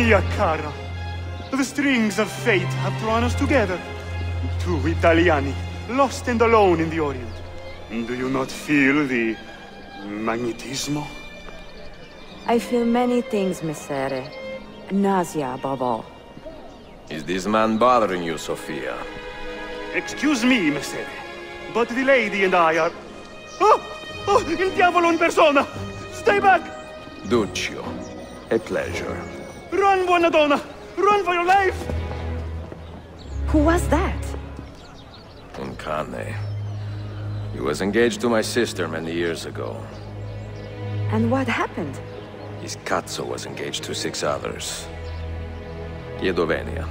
Mia cara, the strings of fate have drawn us together. Two Italiani, lost and alone in the Orient. Do you not feel the magnetismo? I feel many things, Messere. Nausea above all. Is this man bothering you, Sofia? Excuse me, Messere, but the lady and I are... Oh! Oh, il diavolo in persona! Stay back! Duccio, a pleasure. Run, buona donna! Run for your life! Who was that? Un cane. He was engaged to my sister many years ago. And what happened? His cazzo was engaged to 6 others. Chiedo venia.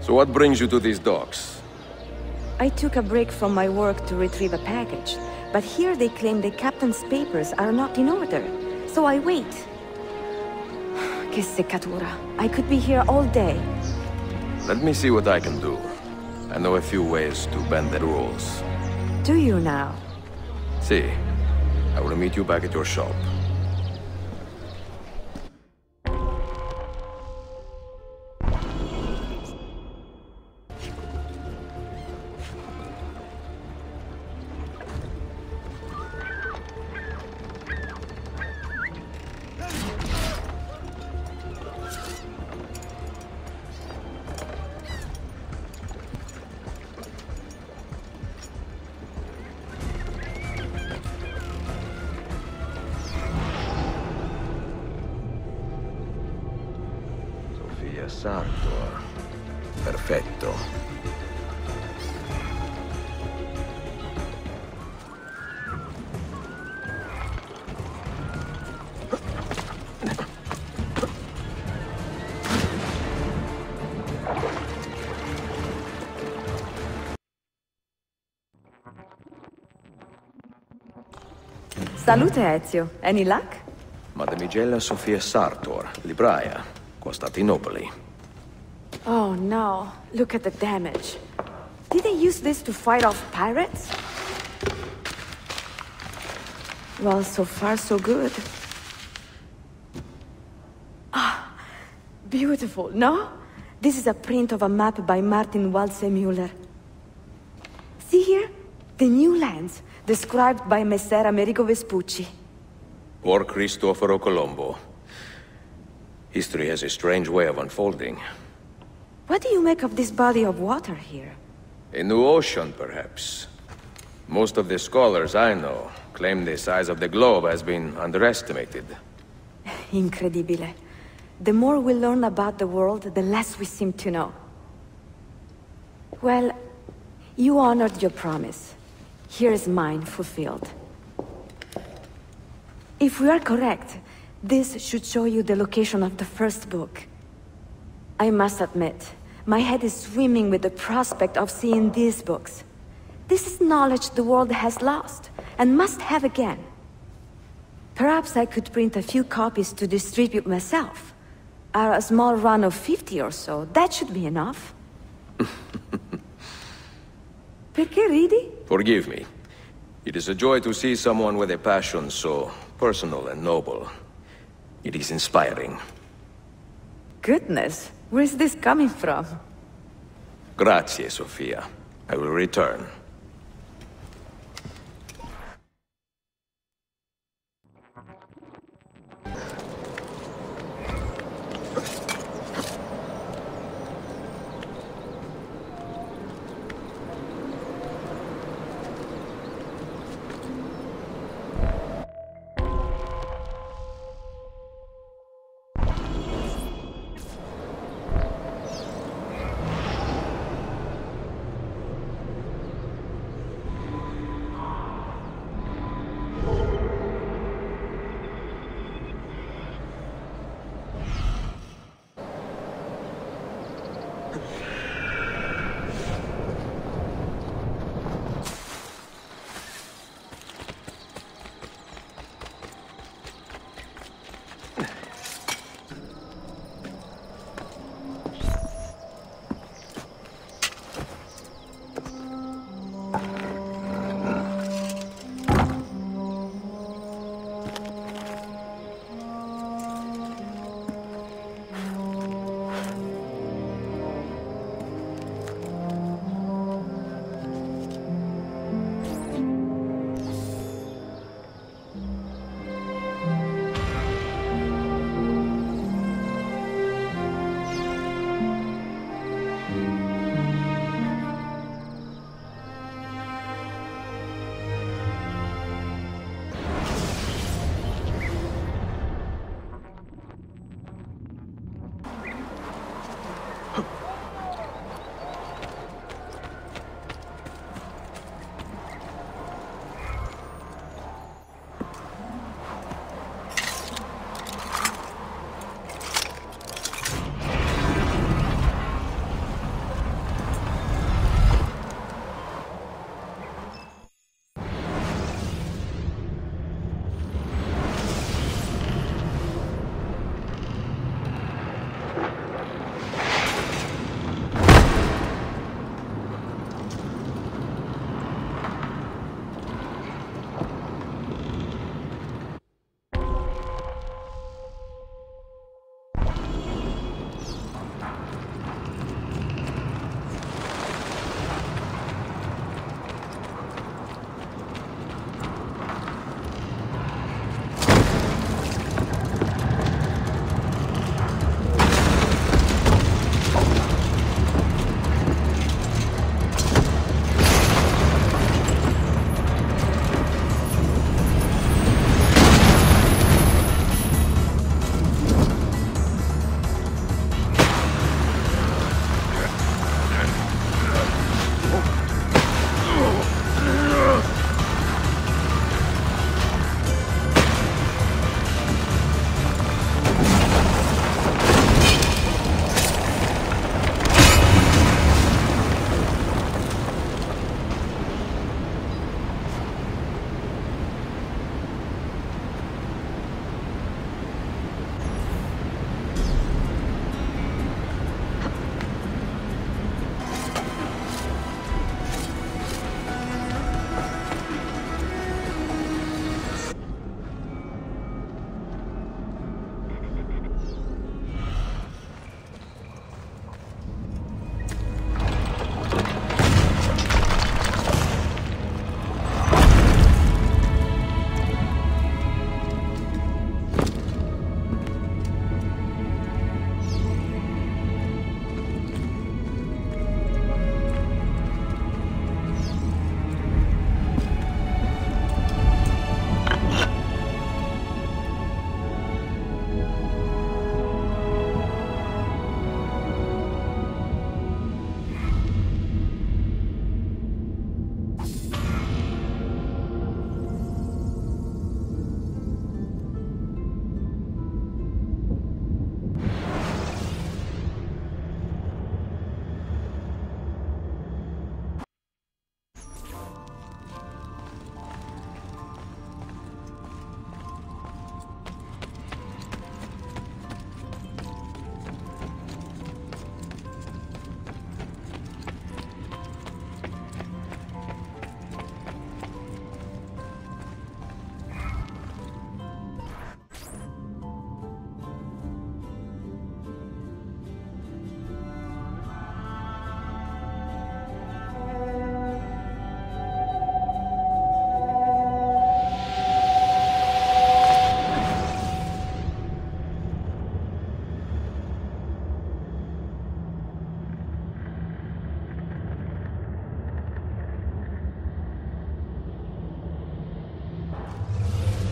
So what brings you to these docks? I took a break from my work to retrieve a package, but here they claim the captain's papers are not in order, so I wait. Che seccatura. I could be here all day. Let me see what I can do. I know a few ways to bend the rules. Do you now? See, I will meet you back at your shop. Sartor. Perfetto. Salute, Ezio. Any luck? Mademoiselle Sofia Sartor, libraia, Costantinopoli. Oh no, look at the damage. Did they use this to fight off pirates? Well, so far so good. Ah, beautiful, no? This is a print of a map by Martin Waldseemüller. See here? The new lands, described by Messer Amerigo Vespucci. Or Cristoforo Colombo. History has a strange way of unfolding. What do you make of this body of water here? A new ocean, perhaps. Most of the scholars I know claim the size of the globe has been underestimated. Incredibile. The more we learn about the world, the less we seem to know. Well, you honored your promise. Here's mine fulfilled. If we are correct, this should show you the location of the first book. I must admit, my head is swimming with the prospect of seeing these books. This is knowledge the world has lost, and must have again. Perhaps I could print a few copies to distribute myself. A small run of 50 or so, that should be enough. Perché ridi? Forgive me. It is a joy to see someone with a passion so personal and noble. It is inspiring. Goodness, where's this coming from? Grazie, Sofia. I will return.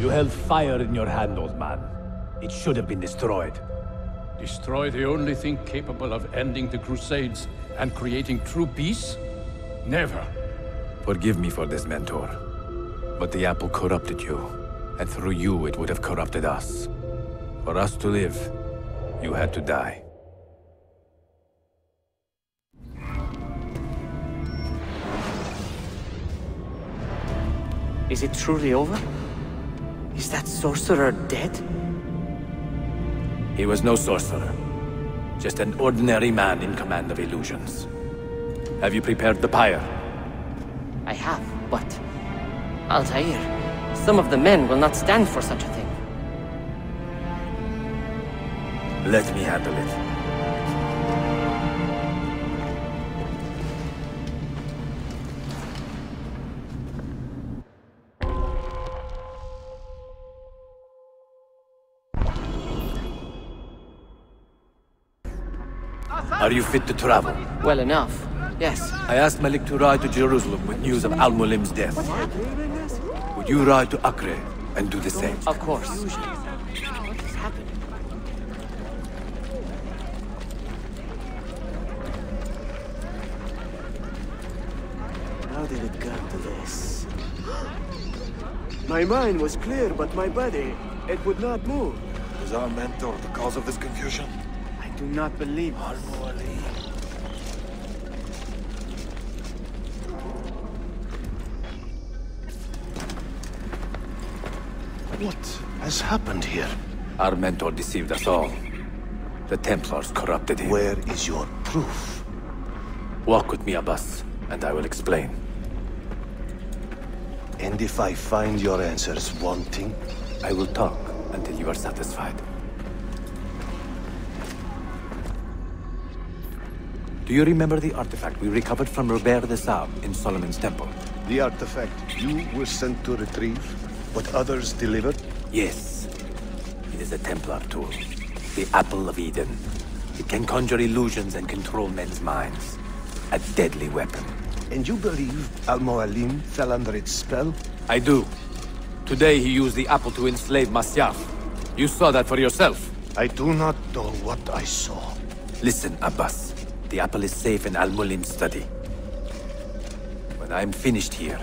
You held fire in your hand, old man. It should have been destroyed. Destroy the only thing capable of ending the Crusades and creating true peace? Never. Forgive me for this, Mentor. But the apple corrupted you, and through you it would have corrupted us. For us to live, you had to die. Is it truly over? Is that sorcerer dead? He was no sorcerer. Just an ordinary man in command of illusions. Have you prepared the pyre? I have, but... Altair, some of the men will not stand for such a thing. Let me handle it. Are you fit to travel? Well enough, yes. I asked Malik to ride to Jerusalem with news of Al-Mulim's death. Would you ride to Acre and do the same? Of course. What is happening? How did it come to this? My mind was clear, but my body, it would not move. Is our mentor the cause of this confusion? I do not believe this. What has happened here? Our mentor deceived us all. The Templars corrupted him. Where is your proof? Walk with me, Abbas, and I will explain. And if I find your answers wanting? I will talk until you are satisfied. Do you remember the artifact we recovered from Robert de Sab in Solomon's temple? The artifact you were sent to retrieve, but others delivered? Yes. It is a Templar tool. The Apple of Eden. It can conjure illusions and control men's minds. A deadly weapon. And you believe Al-Mualim fell under its spell? I do. Today he used the apple to enslave Masyaf. You saw that for yourself. I do not know what I saw. Listen, Abbas. The apple is safe in Al-Mulim's study. When I'm finished here,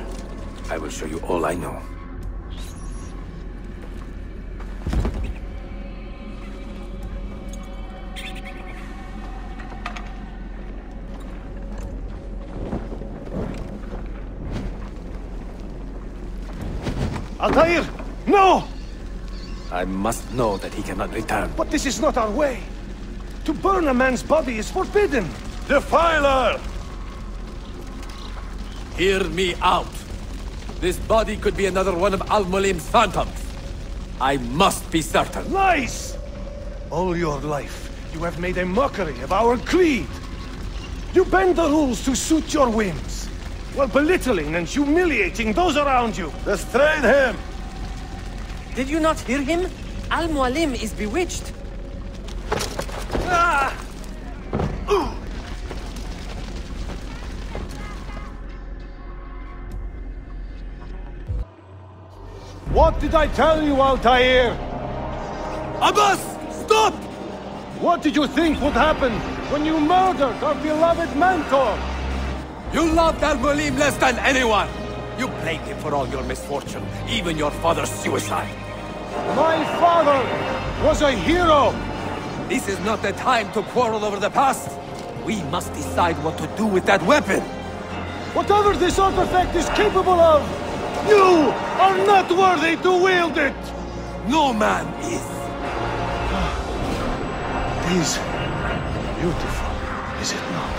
I will show you all I know. Altair! No! I must know that he cannot return. But this is not our way. To burn a man's body is forbidden. Defiler! Hear me out. This body could be another one of Al-Mulim's phantoms. I must be certain. Lies! All your life, you have made a mockery of our creed. You bend the rules to suit your whims, while belittling and humiliating those around you. Restrain him! Did you not hear him? Al-Mualim is bewitched. What did I tell you, Altair? Abbas! Stop! What did you think would happen when you murdered our beloved mentor? You loved Al-Mulim less than anyone! You blamed him for all your misfortune, even your father's suicide. My father was a hero! This is not the time to quarrel over the past. We must decide what to do with that weapon. Whatever this artifact is capable of, you are not worthy to wield it! No man is. It is beautiful, is it not?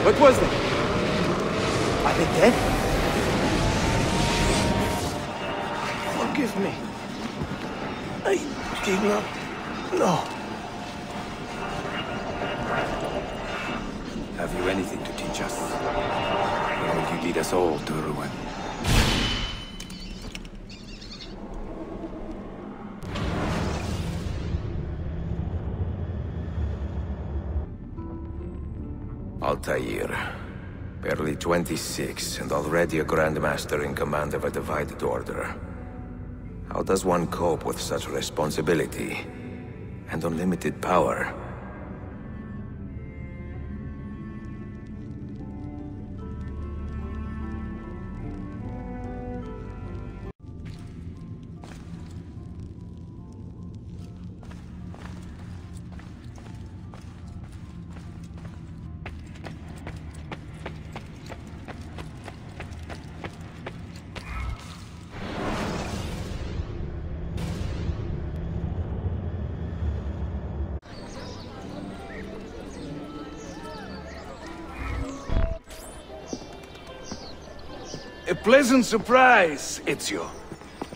What was that? Are they dead? Forgive me. I did not know. Have you anything to teach us? Or will you lead us all to ruin? Altair. Barely 26, and already a Grand Master in command of a divided order. How does one cope with such responsibility and unlimited power? A pleasant surprise, Ezio.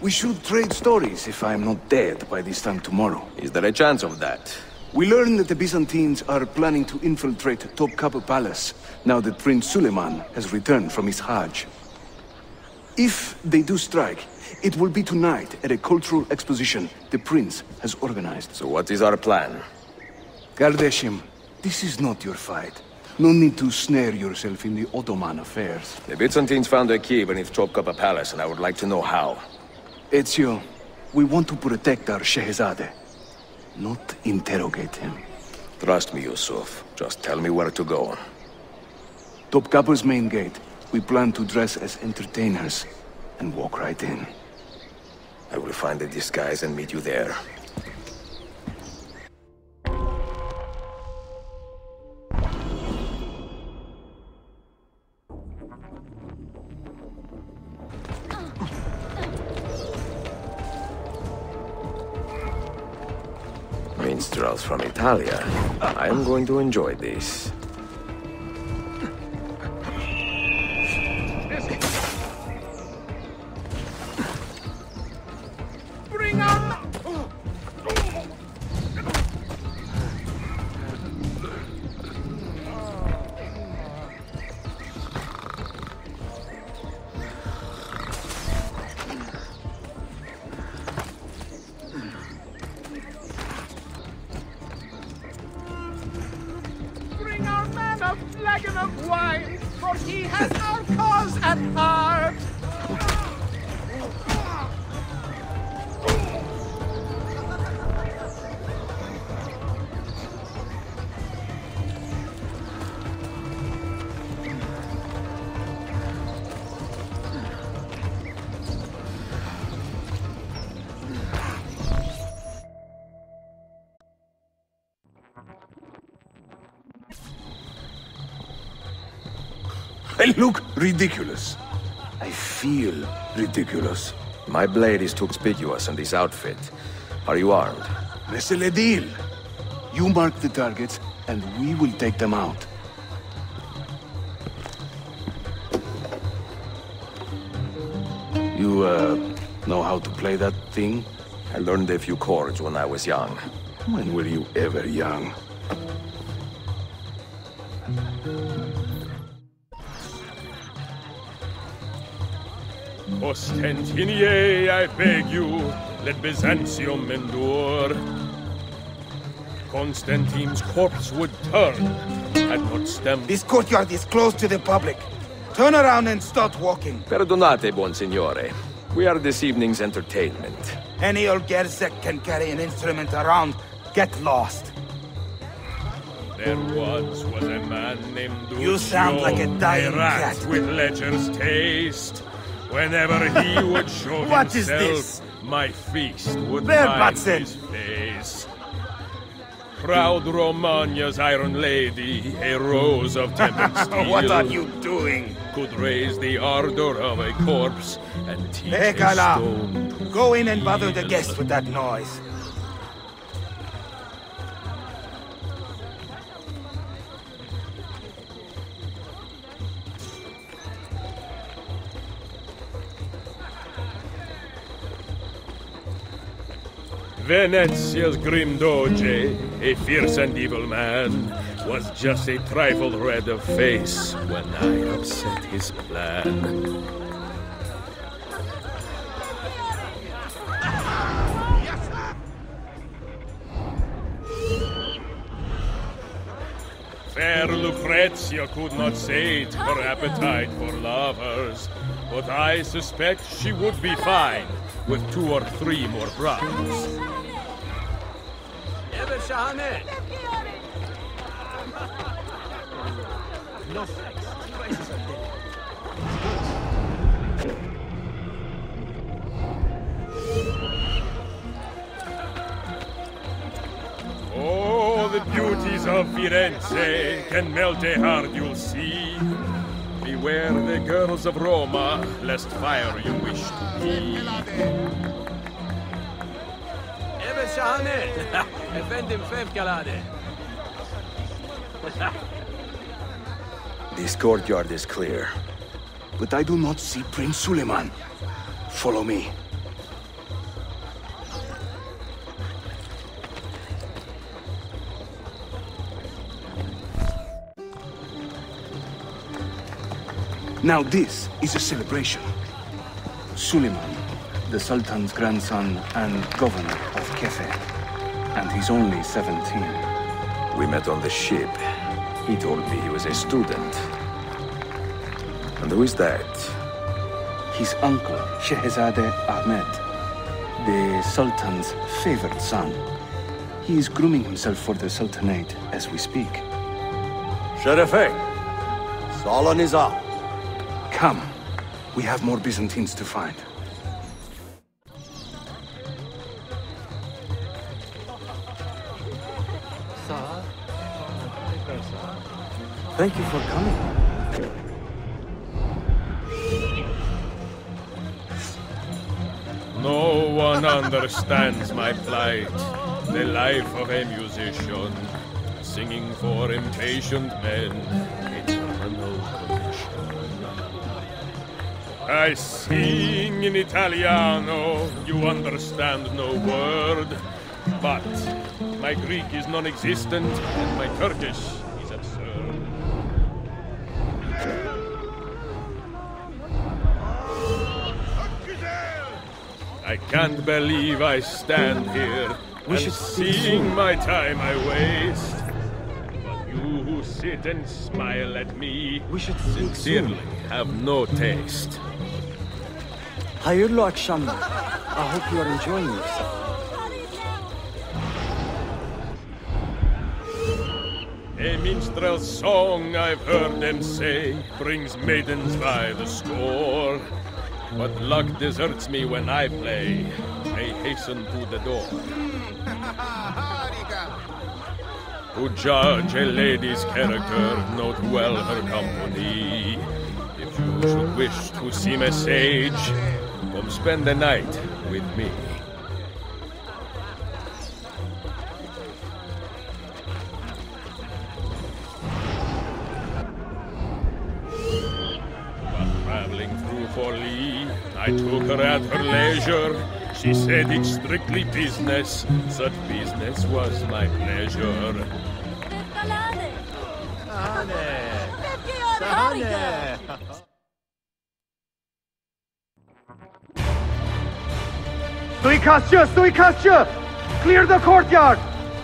We should trade stories if I'm not dead by this time tomorrow. Is there a chance of that? We learn that the Byzantines are planning to infiltrate Topkapi Palace, now that Prince Suleiman has returned from his Hajj. If they do strike, it will be tonight at a cultural exposition the Prince has organized. So what is our plan? Kardashim, this is not your fight. No need to snare yourself in the Ottoman affairs. The Byzantines found a key beneath Topkapi Palace, and I would like to know how. Ezio, we want to protect our Shehzade, not interrogate him. Trust me, Yusuf. Just tell me where to go. Topkapi's main gate. We plan to dress as entertainers and walk right in. I will find a disguise and meet you there. Minstrels from Italia. I am going to enjoy this. Bring on! Bring our man a flagon of wine, for he has our cause at heart. I look ridiculous. I feel ridiculous. My blade is too conspicuous in this outfit. Are you armed? C'est le deal. You mark the targets, and we will take them out. You, know how to play that thing? I learned a few chords when I was young. When were you ever young? Ostentinier, I beg you, let Byzantium endure. Constantine's corpse would turn, had not stemmed. This courtyard is closed to the public. Turn around and start walking. Perdonate, buon signore. We are this evening's entertainment. Any old Gerzek can carry an instrument around. Get lost. There once was a man named Duccio, You sound like a dying rat cat. with lecher's taste. Whenever he would show What is himself, this? my feast would Where, find Batson? his face. Proud Romagna's iron lady, a rose of tempered steel. What are you doing? Could raise the ardor of a corpse and teach a Ekala, stone to go in and bother the feel. guests with that noise. Venezia's grim doge, a fierce and evil man, was just a trifle red of face when I upset his plan. Fair Lucrezia could not sate her appetite for lovers, but I suspect she would be fine with 2 or 3 more brides. Oh, the beauties of Firenze can melt a heart, you'll see. Beware the girls of Roma, lest fire you wish to be. This courtyard is clear, but I do not see Prince Suleiman. Follow me. Now this is a celebration. Suleiman, the Sultan's grandson and governor of Kefe, and he's only 17. We met on the ship. He told me he was a student. And who is that? His uncle, Shehzade Ahmed, the Sultan's favored son. He is grooming himself for the Sultanate as we speak. Sherife, Salon is up. Come. We have more Byzantines to find. Thank you for coming. No one understands my plight, the life of a musician, singing for impatient men, eternal condition. I sing in Italiano, you understand no word, but my Greek is non-existent and my Turkish is absurd. I can't believe I stand here and seeing my time I waste. But you who sit and smile at me sincerely have no taste. Hayırlı akşamlar. I hope you are enjoying yourself. A minstrel's song, I've heard them say, brings maidens by the score. But luck deserts me when I play. I hasten to the door. To judge a lady's character, note well her company. If you should wish to seem a sage, come spend the night with me. I took her at her leisure. She said it's strictly business. Such business was my pleasure. Suikastçı! Clear the courtyard!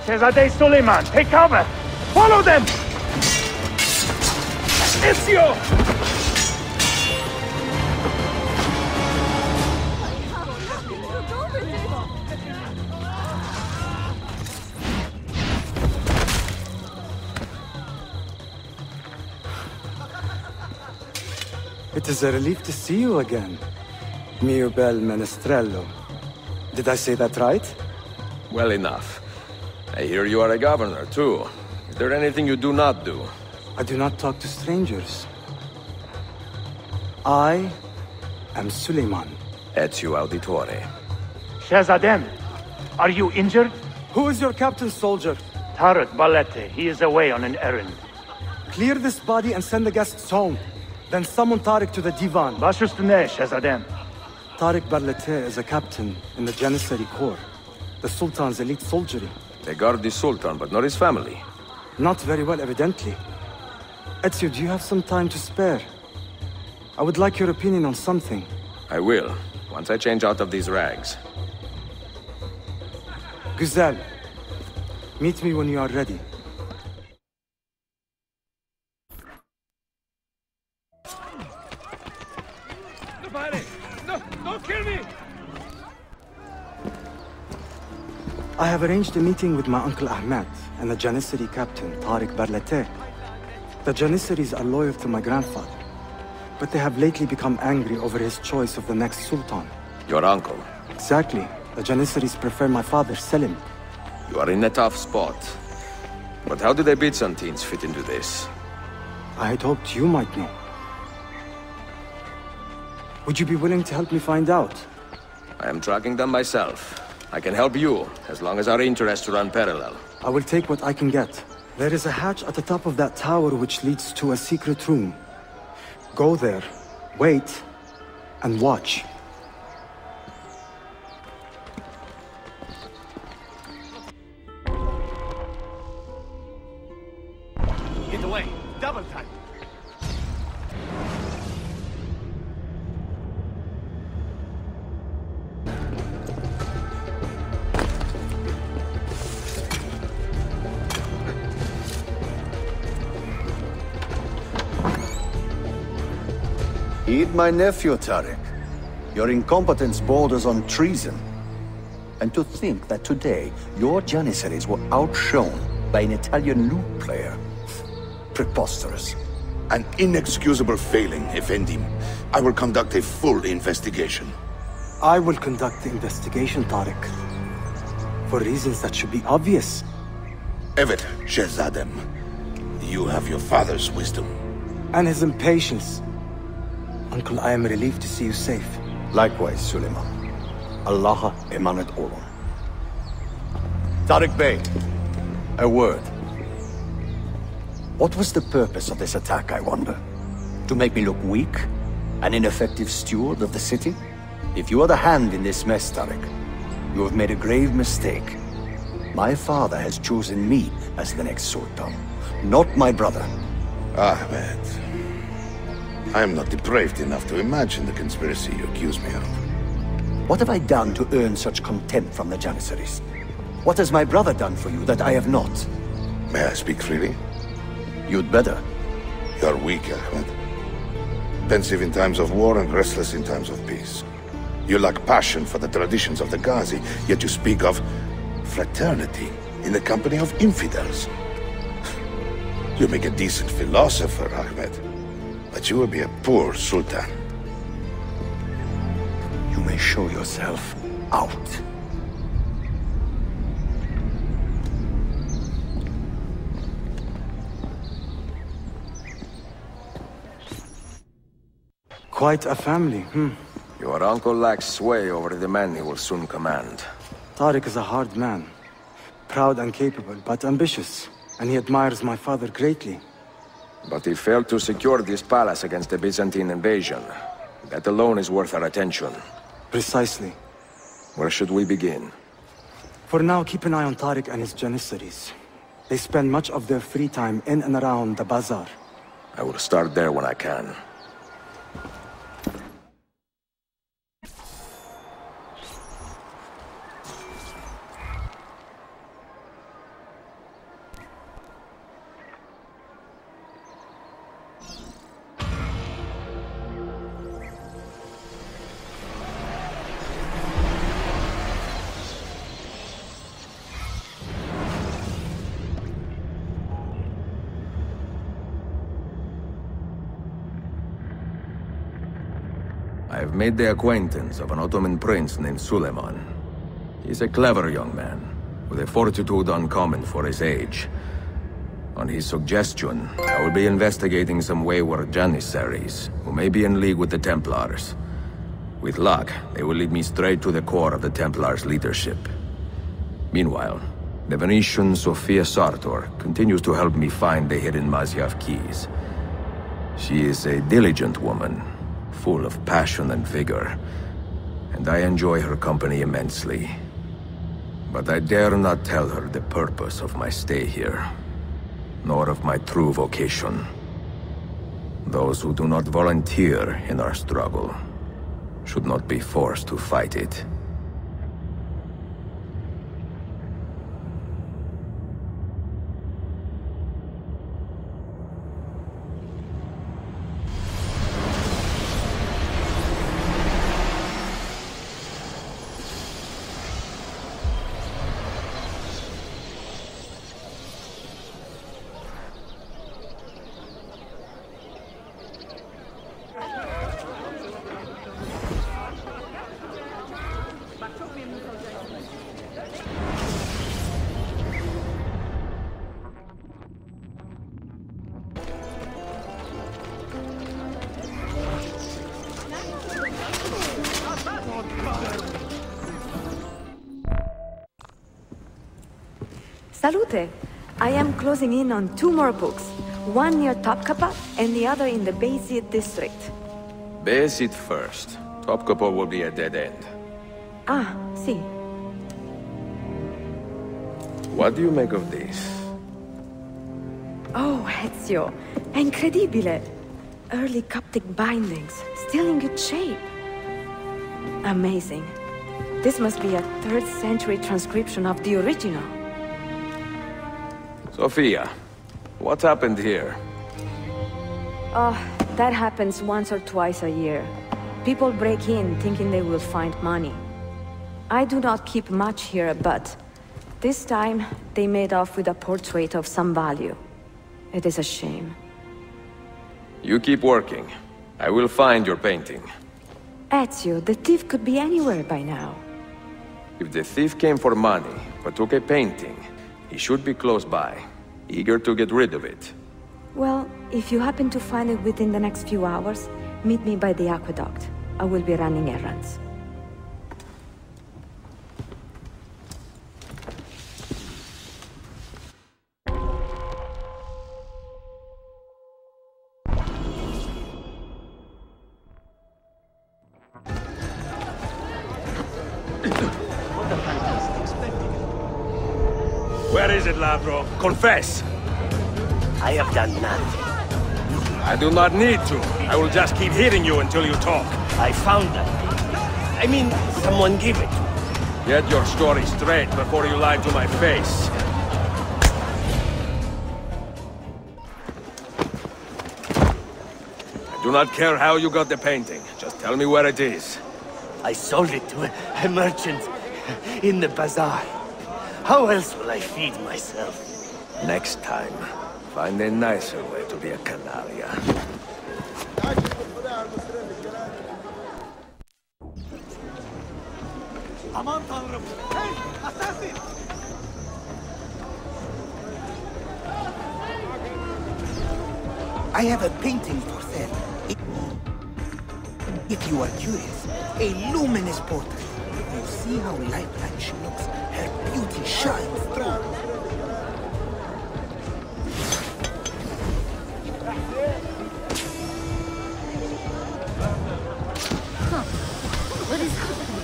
Shehzade Suleiman, take cover! Follow them! Ezio! It is a relief to see you again, mio bel menestrello. Did I say that right? Well enough. I hear you are a governor, too. Is there anything you do not do? I do not talk to strangers. I am Suleiman. Ezio Auditore. Shehzadem, are you injured? Who is your captain, soldier? Tarek Balete. He is away on an errand. Clear this body and send the guests home. Then summon Tarek to the divan. Baş üstüne, Shehzadem. Tarek Balete is a captain in the Janissary Corps. The Sultan's elite soldiery. They guard the Sultan, but not his family. Not very well, evidently. Ezio, do you have some time to spare? I would like your opinion on something. I will, once I change out of these rags. Güzel. Meet me when you are ready. No, don't kill me! I have arranged a meeting with my uncle Ahmed and the Janissary captain, Tariq Barlate. The Janissaries are loyal to my grandfather, but they have lately become angry over his choice of the next sultan. Your uncle? Exactly. The Janissaries prefer my father, Selim. You are in a tough spot. But how do the Byzantines fit into this? I had hoped you might know. Would you be willing to help me find out? I am tracking them myself. I can help you, as long as our interests run parallel. I will take what I can get. There is a hatch at the top of that tower which leads to a secret room. Go there, wait, and watch. Get away! Double time! Heed my nephew, Tariq. Your incompetence borders on treason. And to think that today, your Janissaries were outshone by an Italian lute player. Preposterous. An inexcusable failing, Effendim. I will conduct a full investigation. I will conduct the investigation, Tariq. For reasons that should be obvious. Evet, Shehzadem. You have your father's wisdom. And his impatience. Uncle, I am relieved to see you safe. Likewise, Suleiman. Allah emanat olun. Tariq Bey, a word. What was the purpose of this attack, I wonder? To make me look weak? An ineffective steward of the city? If you are the hand in this mess, Tariq, you have made a grave mistake. My father has chosen me as the next Sultan, not my brother. Ahmed. I am not depraved enough to imagine the conspiracy you accuse me of. What have I done to earn such contempt from the Janissaries? What has my brother done for you that I have not? May I speak freely? You'd better. You're weak, Ahmed. Pensive in times of war and restless in times of peace. You lack passion for the traditions of the Ghazi, yet you speak of fraternity in the company of infidels. You make a decent philosopher, Ahmed, but you will be a poor sultan. You may show yourself out. Quite a family, Your uncle lacks sway over the men he will soon command. Tariq is a hard man. Proud and capable, but ambitious. And he admires my father greatly. But he failed to secure this palace against the Byzantine invasion. That alone is worth our attention. Precisely. Where should we begin? For now, keep an eye on Tariq and his Janissaries. They spend much of their free time in and around the bazaar. I will start there when I can. I've made the acquaintance of an Ottoman prince named Suleiman. He's a clever young man, with a fortitude uncommon for his age. On his suggestion, I will be investigating some wayward Janissaries, who may be in league with the Templars. With luck, they will lead me straight to the core of the Templars' leadership. Meanwhile, the Venetian Sofia Sartor continues to help me find the hidden Masyaf keys. She is a diligent woman, full of passion and vigor, and I enjoy her company immensely. But I dare not tell her the purpose of my stay here, nor of my true vocation. Those who do not volunteer in our struggle should not be forced to fight it. Salute! I am closing in on 2 more books. One near Topkapi and the other in the Bayezid district. Bayezid first. Topkapi will be a dead end. Ah, see. What do you make of this? Oh, Ezio. Incredibile! Early Coptic bindings, still in good shape. Amazing. This must be a 3rd century transcription of the original. Sofia, what happened here? That happens once or twice a year. People break in thinking they will find money. I do not keep much here, but this time they made off with a portrait of some value. It is a shame. You keep working. I will find your painting. Ezio, the thief could be anywhere by now. If the thief came for money, but took a painting, he should be close by, eager to get rid of it. Well, if you happen to find it within the next few hours, meet me by the aqueduct. I will be running errands. Where is it, Ladro? Confess! I have done nothing. I do not need to. I will just keep hitting you until you talk. I found that. I mean, someone gave it. Get your story straight before you lie to my face. I do not care how you got the painting. Just tell me where it is. I sold it to a merchant in the bazaar. How else will I feed myself? Next time, find a nicer way to be a canalia. Aman Tanrım! Hey! Assassin! I have a painting for sale. If you are curious, a luminous portrait. You see how lifelike she looks. Her beauty shines through. What is happening?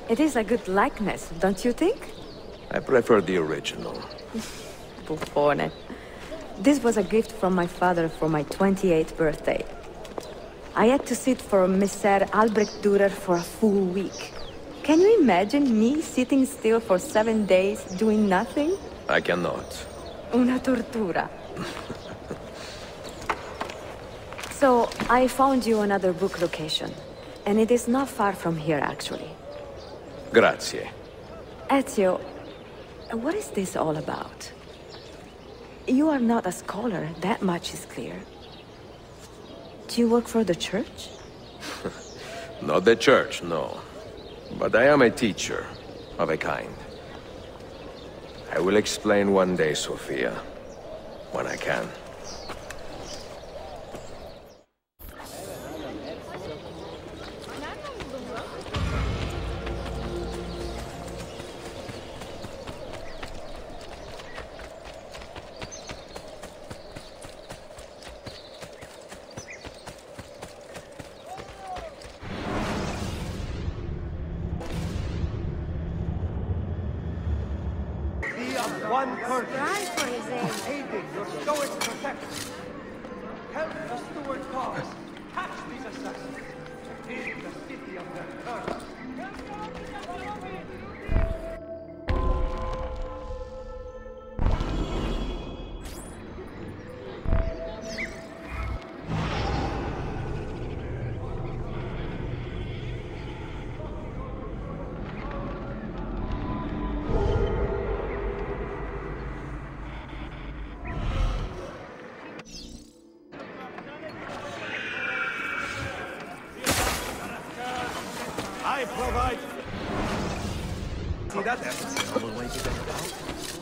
It is a good likeness, don't you think? I prefer the original. Buffone. This was a gift from my father for my 28th birthday. I had to sit for Messer Albrecht Dürer for a full week. Can you imagine me sitting still for 7 days doing nothing? I cannot. Una tortura. So, I found you another book location. And it is not far from here, actually. Grazie. Ezio, what is this all about? You are not a scholar, that much is clear. Do you work for the church? Not the church, no. But I am a teacher, of a kind. I will explain one day, Sofia. when I can. One purpose, aiding your stoic protection. Help the steward cause. Catch these assassins. Rid the city of their curse. I provide. See that? That's a novel way to get it out.